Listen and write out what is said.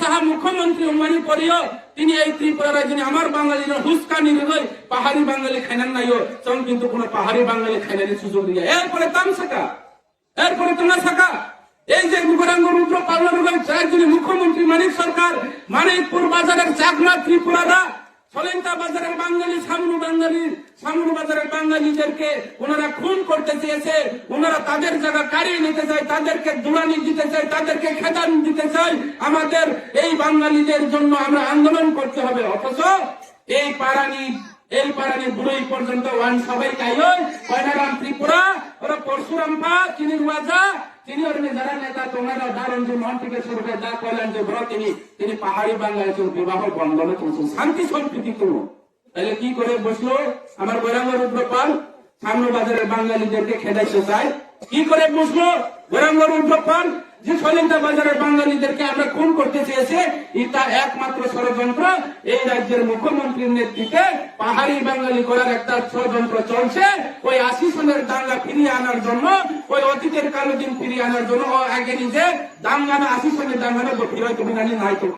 সাহা মুখ্যমন্ত্রী উন্মানি করিও তিনি এই ত্রিপুরা রাজ্যে আমার বাঙালির হুস্কানি হই পাহাড়ি বাঙালি খাইনান নাইও তখন কিন্তু কোনো পাহাড়ি বাঙালি খাইনানের সুযোগ দিয়ে এরপরে তামসাকা এরপরে তোমার থাকা এই যে গৌরাঙ্গ রুদ্র পার্লামেন্ট রাজ্যের মুখ্যমন্ত্রী মানিক সরকার মানিকপুর বাজারের চাকমা ত্রিপুরারা সলেন্তা বাজারের বাঙালি সামনু বাজারের বাঙালিদেরকে ওনারা খুন করতে চেয়েছে, ওনারা তাদের জায়গা কারিয়ে নিতে চায়, তাদেরকে দুরানি দিতে চায়, তাদেরকে খেতান দিতে চায়। আমাদের এই বাঙালিদের জন্য আমরা আন্দোলন করতে হবে, অথচ এই পারানি বুড়োই পর্যন্ত ওয়ান সবাই কাইয় কয়নারাম ত্রিপুরা ওরা পরশুরাম পা চিনির ওয়াজা তিনি যারা নেতা তোমরা দারঞ্জি মন থেকে শুরু করে যা করলেন যে বড় তিনি পাহাড়ি বাংলায় বিবাহ বন্ধনে চলছেন শান্তি সম্প্রীতি করুন। তাহলে কি করে বসলো আমার গৌরাঙ্গ রুদ্রপাল সামনে বাজারের বাঙালিদেরকে খেদাইতে চায়? কি করে বসলো গৌরাঙ্গ রুদ্রপাল যে সলেন্তা বাজারের বাঙালিদেরকে আমরা খুন করতে চেয়েছে? এটা একমাত্র ষড়যন্ত্র। এই রাজ্যের মুখ্যমন্ত্রীর নেতৃত্বে পাহাড়ি বাঙালি করার একটা ষড়যন্ত্র চলছে। ওই ৮০ সনের দাঙ্গা ফিরিয়ে আনার জন্য, ওই অতীতের কালো দিন ফিরিয়ে আনার জন্য ও আগে নিজে দাঙ্গানা ৮০ সনের দাঙ্গানা ফিরাই তুমি নাই তো